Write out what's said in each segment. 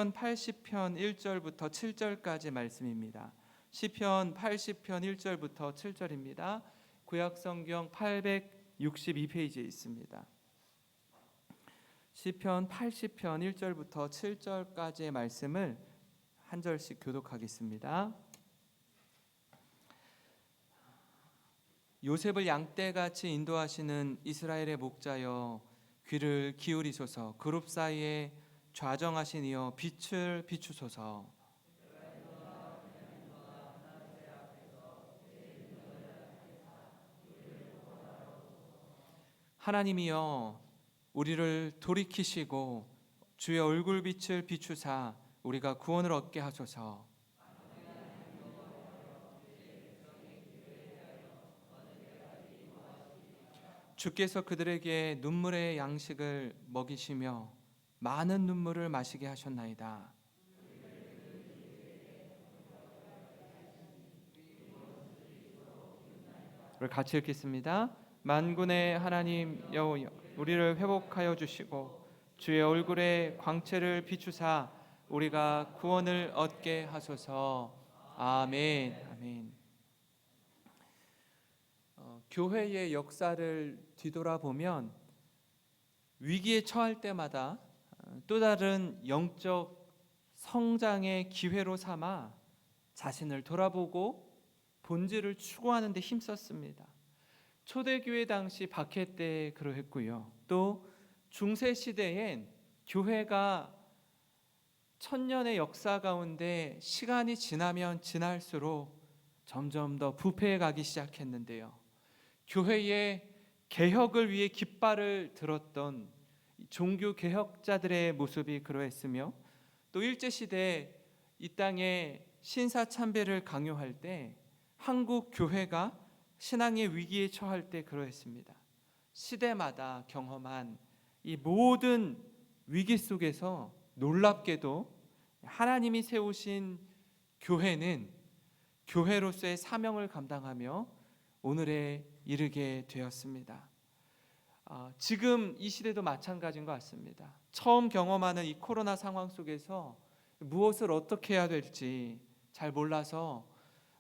시편 80편 1절부터 7절까지 말씀입니다. 시편 80편 1절부터 7절입니다. 구약 성경 862페이지에 있습니다. 시편 80편 1절부터 7절까지의 말씀을 한 절씩 교독하겠습니다. 요셉을 양떼같이 인도하시는 이스라엘의 목자여, 귀를 기울이소서. 그룹 사이에 좌정하신 이여, 빛을 비추소서. 하나님이여, 우리를 돌이키시고 주의 얼굴빛을 비추사 우리가 구원을 얻게 하소서. 주께서 그들에게 눈물의 양식을 먹이시며 많은 눈물을 마시게 하셨나이다. 우리 같이 읽겠습니다. 만군의 하나님 여호와, 우리를 회복하여 주시고 주의 얼굴에 광채를 비추사 우리가 구원을 얻게 하소서. 아멘. 아멘. 교회의 역사를 뒤돌아보면 위기에 처할 때마다 또 다른 영적 성장의 기회로 삼아 자신을 돌아보고 본질을 추구하는 데 힘썼습니다. 초대교회 당시 박해 때 그러했고요. 또 중세시대엔 교회가 천년의 역사 가운데 시간이 지나면 지날수록 점점 더 부패해 가기 시작했는데요. 교회의 개혁을 위해 깃발을 들었던 종교 개혁자들의 모습이 그러했으며, 또 일제시대 이 땅에 신사참배를 강요할 때 한국 교회가 신앙의 위기에 처할 때 그러했습니다. 시대마다 경험한 이 모든 위기 속에서 놀랍게도 하나님이 세우신 교회는 교회로서의 사명을 감당하며 오늘에 이르게 되었습니다. 지금 이 시대도 마찬가지인 것 같습니다. 처음 경험하는 이 코로나 상황 속에서 무엇을 어떻게 해야 될지 잘 몰라서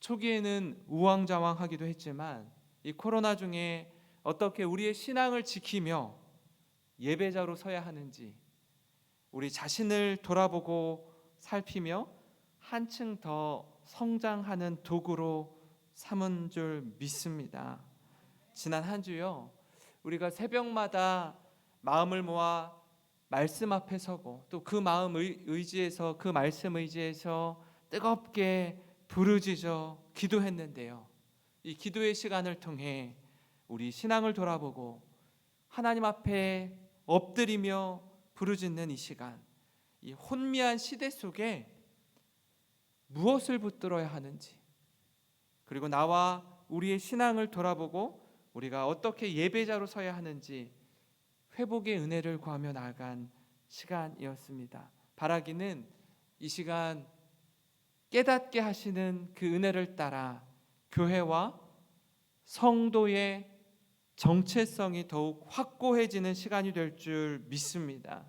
초기에는 우왕좌왕하기도 했지만, 이 코로나 중에 어떻게 우리의 신앙을 지키며 예배자로 서야 하는지 우리 자신을 돌아보고 살피며 한층 더 성장하는 도구로 삼은 줄 믿습니다. 지난 한 주요, 우리가 새벽마다 마음을 모아 말씀 앞에 서고 또 그 마음 의지에서, 그 말씀 의지에서 뜨겁게 부르짖어 기도했는데요. 이 기도의 시간을 통해 우리 신앙을 돌아보고 하나님 앞에 엎드리며 부르짖는 이 시간, 이 혼미한 시대 속에 무엇을 붙들어야 하는지, 그리고 나와 우리의 신앙을 돌아보고 우리가 어떻게 예배자로 서야 하는지 회복의 은혜를 구하며 나아간 시간이었습니다. 바라기는 이 시간 깨닫게 하시는 그 은혜를 따라 교회와 성도의 정체성이 더욱 확고해지는 시간이 될 줄 믿습니다.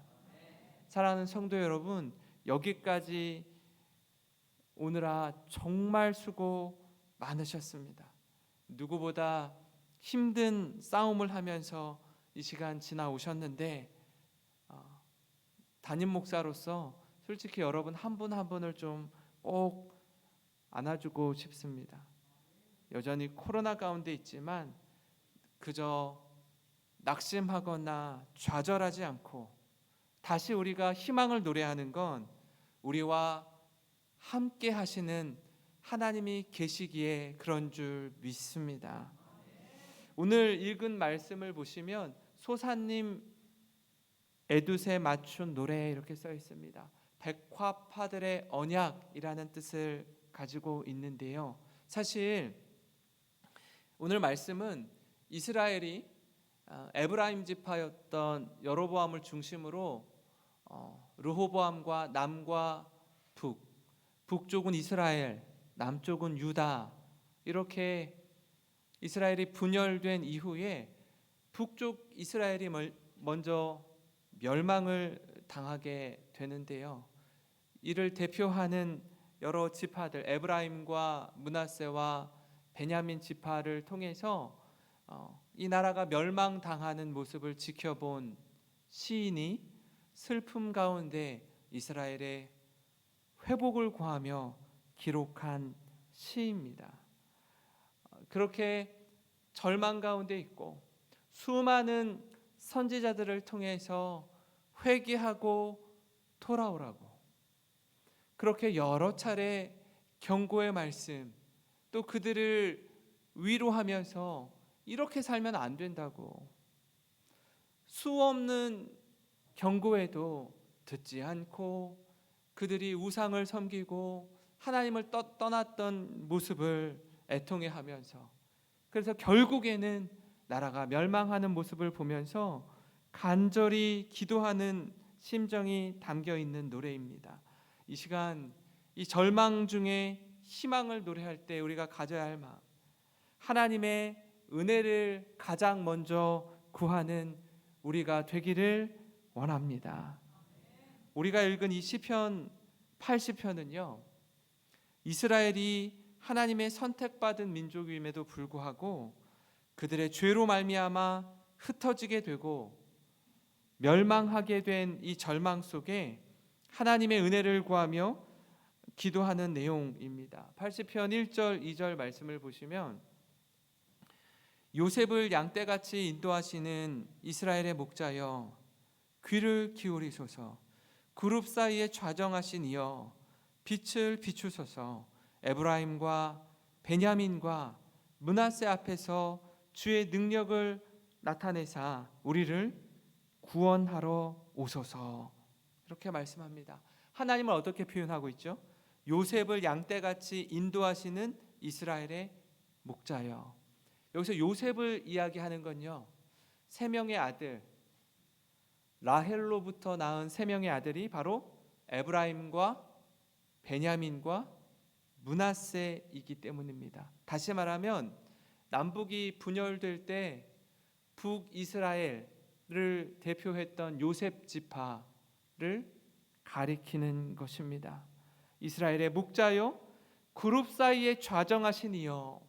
사랑하는 성도 여러분, 여기까지 오느라 정말 수고 많으셨습니다. 누구보다 힘든 싸움을 하면서 이 시간 지나오셨는데, 담임 목사로서 솔직히 여러분 한 분 한 분을 좀 꼭 안아주고 싶습니다. 여전히 코로나 가운데 있지만 그저 낙심하거나 좌절하지 않고 다시 우리가 희망을 노래하는 건 우리와 함께 하시는 하나님이 계시기에 그런 줄 믿습니다. 오늘 읽은 말씀을 보시면 소사님 에두세 맞춘 노래 이렇게 써 있습니다. 백화파들의 언약이라는 뜻을 가지고 있는데요. 사실 오늘 말씀은 이스라엘이 에브라임 지파였던 여로보암을 중심으로 르호보암과 남과 북쪽은 이스라엘, 남쪽은 유다, 이렇게 이스라엘이 분열된 이후에 북쪽 이스라엘이 먼저 멸망을 당하게 되는데요. 이를 대표하는 여러 지파들, 에브라임과 므낫세와 베냐민 지파를 통해서 이 나라가 멸망당하는 모습을 지켜본 시인이 슬픔 가운데 이스라엘의 회복을 구하며 기록한 시입니다. 그렇게 절망 가운데 있고 수많은 선지자들을 통해서 회개하고 돌아오라고, 그렇게 여러 차례 경고의 말씀, 또 그들을 위로하면서 이렇게 살면 안 된다고 수없는 경고에도 듣지 않고 그들이 우상을 섬기고 하나님을 떠났던 모습을 애통해하면서, 그래서 결국에는 나라가 멸망하는 모습을 보면서 간절히 기도하는 심정이 담겨 있는 노래입니다. 이 시간 이 절망 중에 희망을 노래할 때 우리가 가져야 할 마음, 하나님의 은혜를 가장 먼저 구하는 우리가 되기를 원합니다. 우리가 읽은 이 시편 80편은요, 이스라엘이 하나님의 선택받은 민족임에도 불구하고 그들의 죄로 말미암아 흩어지게 되고 멸망하게 된 이 절망 속에 하나님의 은혜를 구하며 기도하는 내용입니다. 80편 1절 2절 말씀을 보시면, 요셉을 양떼같이 인도하시는 이스라엘의 목자여 귀를 기울이소서, 그룹 사이에 좌정하신 이여 빛을 비추소서, 에브라임과 베냐민과 므낫세 앞에서 주의 능력을 나타내사 우리를 구원하러 오소서. 이렇게 말씀합니다. 하나님을 어떻게 표현하고 있죠? 요셉을 양떼같이 인도하시는 이스라엘의 목자여. 여기서 요셉을 이야기하는 건요, 세 명의 아들, 라헬로부터 낳은 세 명의 아들이 바로 에브라임과 베냐민과 므낫세이기 때문입니다. 다시 말하면 남북이 분열될 때 북이스라엘을 대표했던 요셉 지파를 가리키는 것입니다. 이스라엘의 목자요, 그룹 사이에 좌정하신 이여.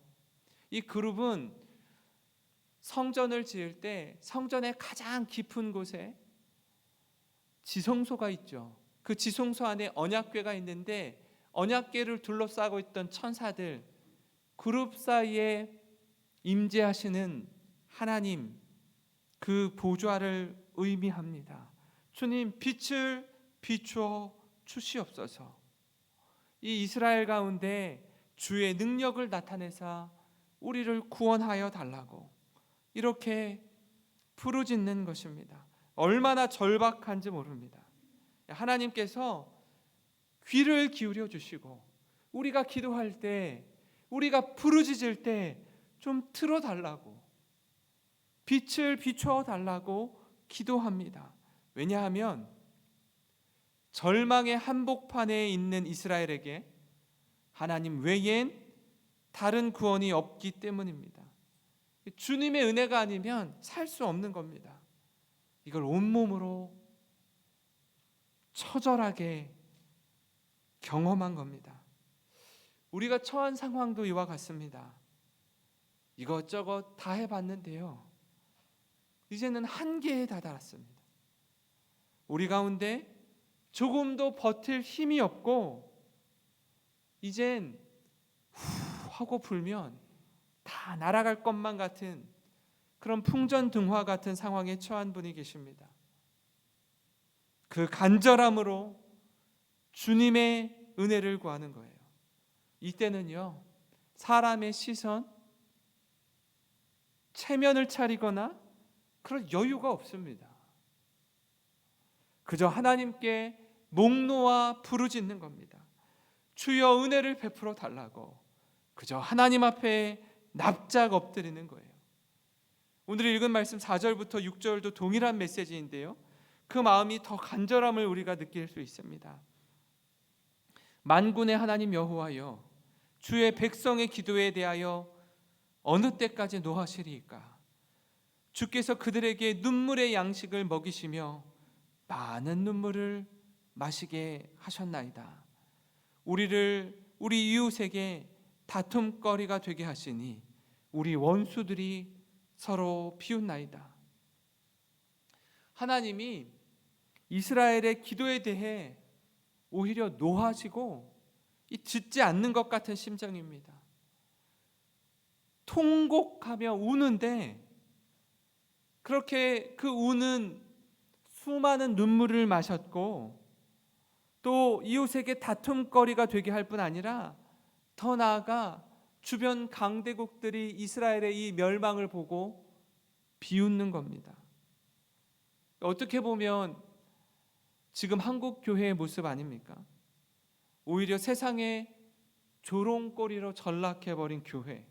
이 그룹은 성전을 지을 때 성전의 가장 깊은 곳에 지성소가 있죠. 그 지성소 안에 언약궤가 있는데 언약궤를 둘러싸고 있던 천사들, 그룹 사이에 임재하시는 하나님, 그 보좌를 의미합니다. 주님, 빛을 비추어 주시옵소서. 이 이스라엘 가운데 주의 능력을 나타내사 우리를 구원하여 달라고 이렇게 부르짖는 것입니다. 얼마나 절박한지 모릅니다. 하나님께서 귀를 기울여 주시고 우리가 기도할 때, 우리가 부르짖을 때 좀 들어달라고, 빛을 비추어 달라고 기도합니다. 왜냐하면 절망의 한복판에 있는 이스라엘에게 하나님 외엔 다른 구원이 없기 때문입니다. 주님의 은혜가 아니면 살 수 없는 겁니다. 이걸 온몸으로 처절하게 경험한 겁니다. 우리가 처한 상황도 이와 같습니다. 이것저것 다 해봤는데요, 이제는 한계에 다다랐습니다. 우리 가운데 조금도 버틸 힘이 없고 이젠 후 하고 불면 다 날아갈 것만 같은 그런 풍전등화 같은 상황에 처한 분이 계십니다. 그 간절함으로 주님의 은혜를 구하는 거예요. 이때는요, 사람의 시선, 체면을 차리거나 그런 여유가 없습니다. 그저 하나님께 목 놓아 부르짖는 겁니다. 주여 은혜를 베풀어 달라고 그저 하나님 앞에 납작 엎드리는 거예요. 오늘 읽은 말씀 4절부터 6절도 동일한 메시지인데요, 그 마음이 더 간절함을 우리가 느낄 수 있습니다. 만군의 하나님 여호와여, 주의 백성의 기도에 대하여 어느 때까지 노하시리이까? 주께서 그들에게 눈물의 양식을 먹이시며 많은 눈물을 마시게 하셨나이다. 우리를 우리 이웃에게 다툼거리가 되게 하시니 우리 원수들이 서로 비웃나이다. 하나님이 이스라엘의 기도에 대해 오히려 노하시고 듣지 않는 것 같은 심정입니다. 통곡하며 우는데 그렇게 그 우는 수많은 눈물을 마셨고 또 이웃에게 다툼거리가 되게 할 뿐 아니라 더 나아가 주변 강대국들이 이스라엘의 이 멸망을 보고 비웃는 겁니다. 어떻게 보면 지금 한국 교회의 모습 아닙니까? 오히려 세상의 조롱거리로 전락해버린 교회,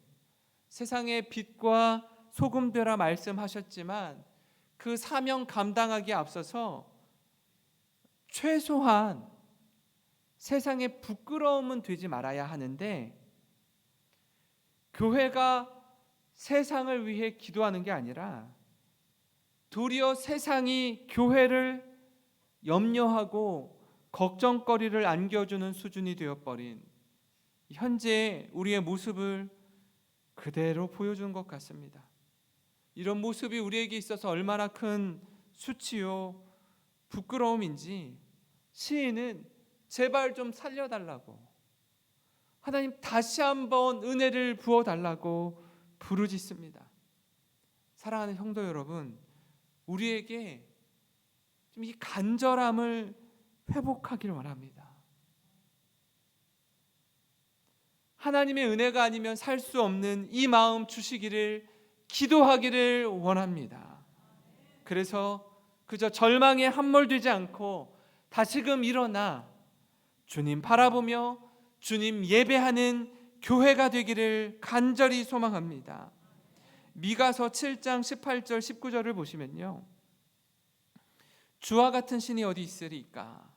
세상의 빛과 소금되라 말씀하셨지만 그 사명 감당하기에 앞서서 최소한 세상의 부끄러움은 되지 말아야 하는데, 교회가 세상을 위해 기도하는 게 아니라 도리어 세상이 교회를 염려하고 걱정거리를 안겨주는 수준이 되어버린 현재 우리의 모습을 그대로 보여준 것 같습니다. 이런 모습이 우리에게 있어서 얼마나 큰 수치요 부끄러움인지 시인은 제발 좀 살려달라고, 하나님 다시 한번 은혜를 부어달라고 부르짖습니다. 사랑하는 성도 여러분, 우리에게 좀 이 간절함을 회복하기를 원합니다. 하나님의 은혜가 아니면 살 수 없는 이 마음 주시기를 기도하기를 원합니다. 그래서 그저 절망에 함몰되지 않고 다시금 일어나 주님 바라보며 주님 예배하는 교회가 되기를 간절히 소망합니다. 미가서 7장 18절 19절을 보시면요, 주와 같은 신이 어디 있으리까?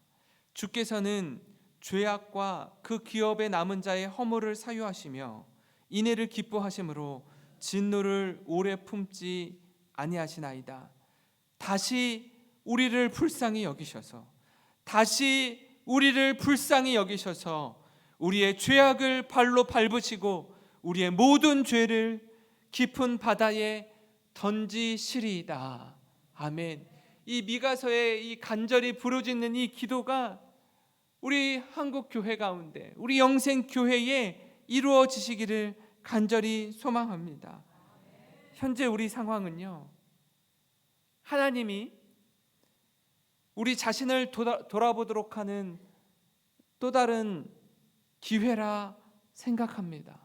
주께서는 죄악과 그 기업에 남은 자의 허물을 사유하시며 인애를 기뻐하심으로 진노를 오래 품지 아니하시나이다. 다시 우리를 불쌍히 여기셔서, 다시 우리를 불쌍히 여기셔서 우리의 죄악을 발로 밟으시고 우리의 모든 죄를 깊은 바다에 던지시리이다. 아멘. 이 미가서의 이 간절히 부르짖는 이 기도가 우리 한국 교회 가운데, 우리 영생 교회에 이루어지시기를 간절히 소망합니다. 현재 우리 상황은요, 하나님이 우리 자신을 돌아보도록 하는 또 다른 기회라 생각합니다.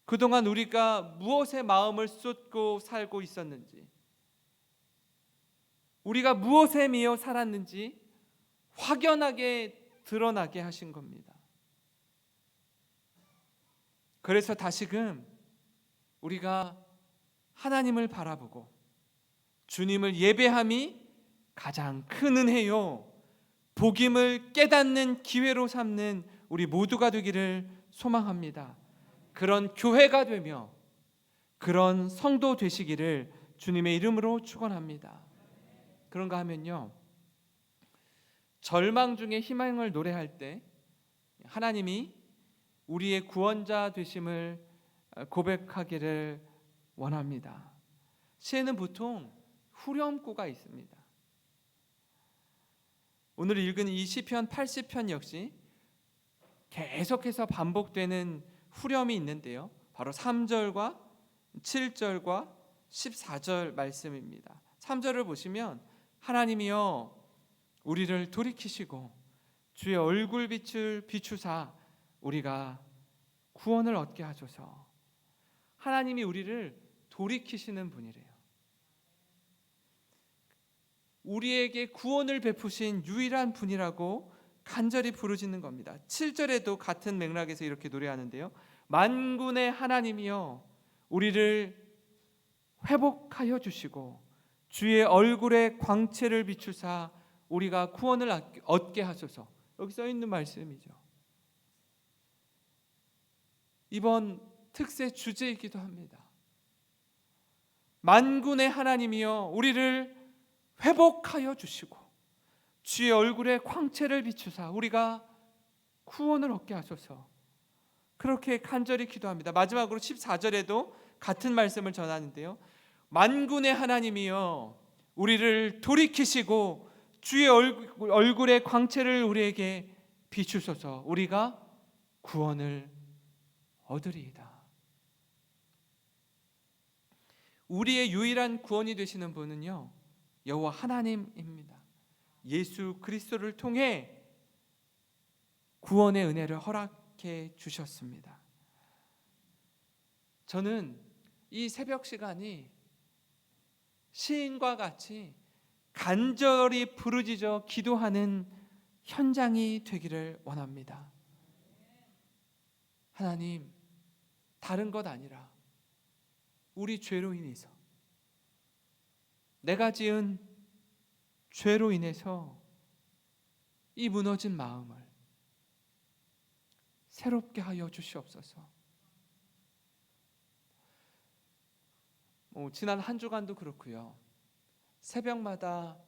그동안 우리가 무엇에 마음을 쏟고 살고 있었는지, 우리가 무엇에 미어 살았는지 확연하게 드러나게 하신 겁니다. 그래서 다시금 우리가 하나님을 바라보고 주님을 예배함이 가장 큰 은혜요 복임을 깨닫는 기회로 삼는 우리 모두가 되기를 소망합니다. 그런 교회가 되며 그런 성도 되시기를 주님의 이름으로 축원합니다. 그런가 하면요, 절망 중에 희망을 노래할 때 하나님이 우리의 구원자 되심을 고백하기를 원합니다. 시에는 보통 후렴구가 있습니다. 오늘 읽은 이 시편 80편 역시 계속해서 반복되는 후렴이 있는데요, 바로 3절과 7절과 14절 말씀입니다. 3절을 보시면 하나님이여 우리를 돌이키시고 주의 얼굴빛을 비추사 우리가 구원을 얻게 하소서. 하나님이 우리를 돌이키시는 분이래요. 우리에게 구원을 베푸신 유일한 분이라고 간절히 부르짖는 겁니다. 7절에도 같은 맥락에서 이렇게 노래하는데요, 만군의 하나님이여 우리를 회복하여 주시고 주의 얼굴에 광채를 비추사 우리가 구원을 얻게 하소서. 여기 써 있는 말씀이죠. 이번 특세 주제이기도 합니다. 만군의 하나님이여 우리를 회복하여 주시고 주의 얼굴에 광채를 비추사 우리가 구원을 얻게 하소서. 그렇게 간절히 기도합니다. 마지막으로 14절에도 같은 말씀을 전하는데요. 만군의 하나님이여 우리를 돌이키시고 주의 얼굴의 광채를 우리에게 비추소서. 우리가 구원을 얻으리이다. 우리의 유일한 구원이 되시는 분은요, 여호와 하나님입니다. 예수 그리스도를 통해 구원의 은혜를 허락해 주셨습니다. 저는 이 새벽 시간이 시인과 같이 간절히 부르짖어 기도하는 현장이 되기를 원합니다. 하나님, 다른 것 아니라 우리 죄로 인해서, 내가 지은 죄로 인해서 이 무너진 마음을 새롭게 하여 주시옵소서. 지난 한 주간도 그렇고요. 새벽마다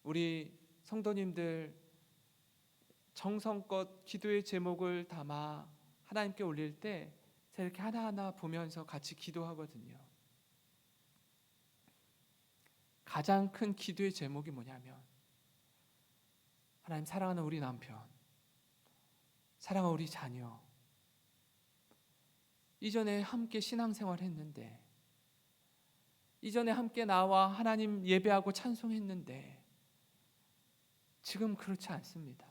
우리 성도님들 정성껏 기도의 제목을 담아 하나님께 올릴 때 제가 이렇게 하나하나 보면서 같이 기도하거든요. 가장 큰 기도의 제목이 뭐냐면, 하나님, 사랑하는 우리 남편, 사랑하는 우리 자녀, 이전에 함께 신앙생활 했는데, 이전에 함께 나와 하나님 예배하고 찬송했는데 지금 그렇지 않습니다.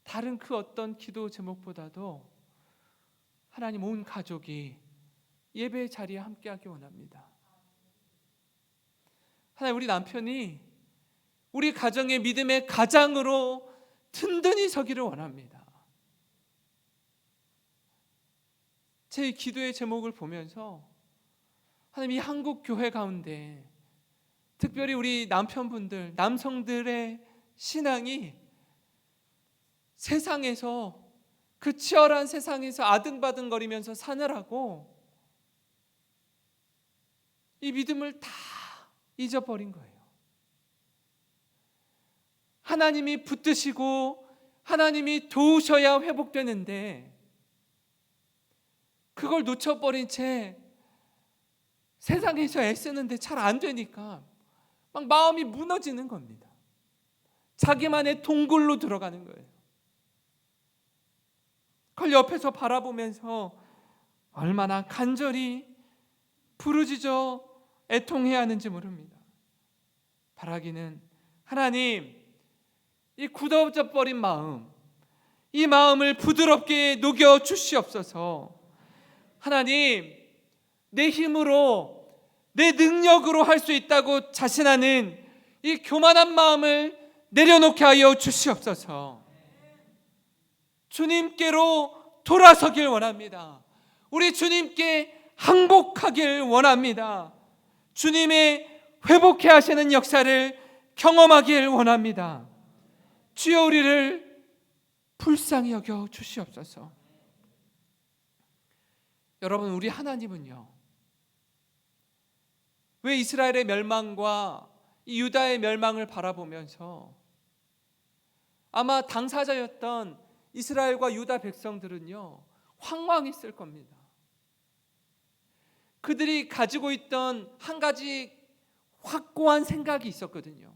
다른 그 어떤 기도 제목보다도 하나님, 온 가족이 예배의 자리에 함께하기 원합니다. 하나님, 우리 남편이 우리 가정의 믿음의 가장으로 든든히 서기를 원합니다. 제 기도의 제목을 보면서 하나님, 이 한국 교회 가운데 특별히 우리 남편분들, 남성들의 신앙이 세상에서, 그 치열한 세상에서 아등바등거리면서 사느라고 이 믿음을 다 잊어버린 거예요. 하나님이 붙드시고 하나님이 도우셔야 회복되는데 그걸 놓쳐버린 채 세상에서 애쓰는데 잘 안 되니까 막 마음이 무너지는 겁니다. 자기만의 동굴로 들어가는 거예요. 그걸 옆에서 바라보면서 얼마나 간절히 부르짖어 애통해야 하는지 모릅니다. 바라기는, 하나님, 이 굳어져 버린 마음, 이 마음을 부드럽게 녹여 주시옵소서. 하나님, 내 힘으로, 내 능력으로 할 수 있다고 자신하는 이 교만한 마음을 내려놓게 하여 주시옵소서. 주님께로 돌아서길 원합니다. 우리 주님께 항복하길 원합니다. 주님의 회복해 하시는 역사를 경험하길 원합니다. 주여, 우리를 불쌍히 여겨 주시옵소서. 여러분, 우리 하나님은요, 왜 이스라엘의 멸망과 이 유다의 멸망을 바라보면서 아마 당사자였던 이스라엘과 유다 백성들은요, 황망했을 겁니다. 그들이 가지고 있던 한 가지 확고한 생각이 있었거든요.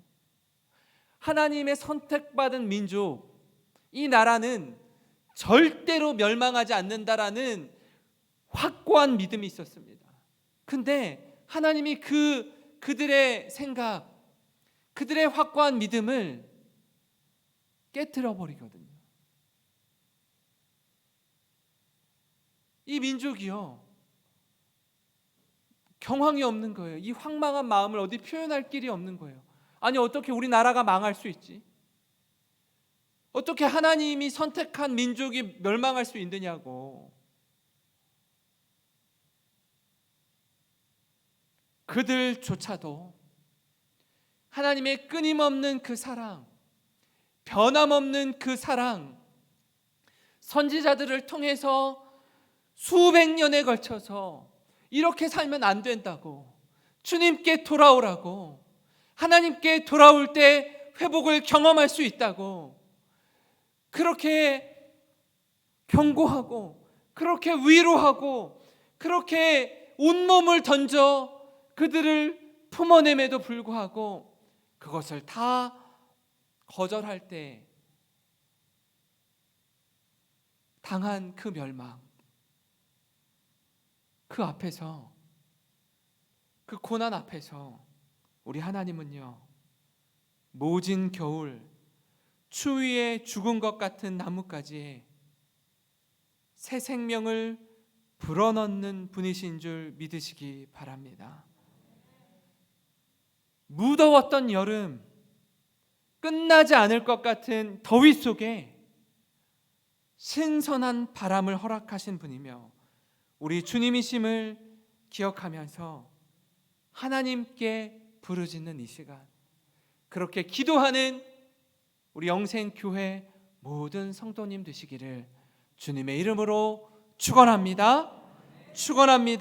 하나님의 선택받은 민족, 이 나라는 절대로 멸망하지 않는다라는 확고한 믿음이 있었습니다. 근데 하나님이 그들의 생각, 그들의 확고한 믿음을 깨트려 버리거든요. 이 민족이요, 경황이 없는 거예요. 이 황망한 마음을 어디 표현할 길이 없는 거예요. 아니, 어떻게 우리나라가 망할 수 있지? 어떻게 하나님이 선택한 민족이 멸망할 수 있느냐고. 그들조차도 하나님의 끊임없는 그 사랑, 변함없는 그 사랑, 선지자들을 통해서 수백 년에 걸쳐서 이렇게 살면 안 된다고, 주님께 돌아오라고, 하나님께 돌아올 때 회복을 경험할 수 있다고 그렇게 경고하고 그렇게 위로하고 그렇게 온몸을 던져 그들을 품어냄에도 불구하고 그것을 다 거절할 때 당한 그 멸망, 그 앞에서, 그 고난 앞에서 우리 하나님은요, 모진 겨울 추위에 죽은 것 같은 나뭇가지에 새 생명을 불어넣는 분이신 줄 믿으시기 바랍니다. 무더웠던 여름, 끝나지 않을 것 같은 더위 속에 신선한 바람을 허락하신 분이며 우리 주님이심을 기억하면서 하나님께 부르짖는 이 시간, 그렇게 기도하는 우리 영생교회 모든 성도님 되시기를 주님의 이름으로 축원합니다. 축원합니다.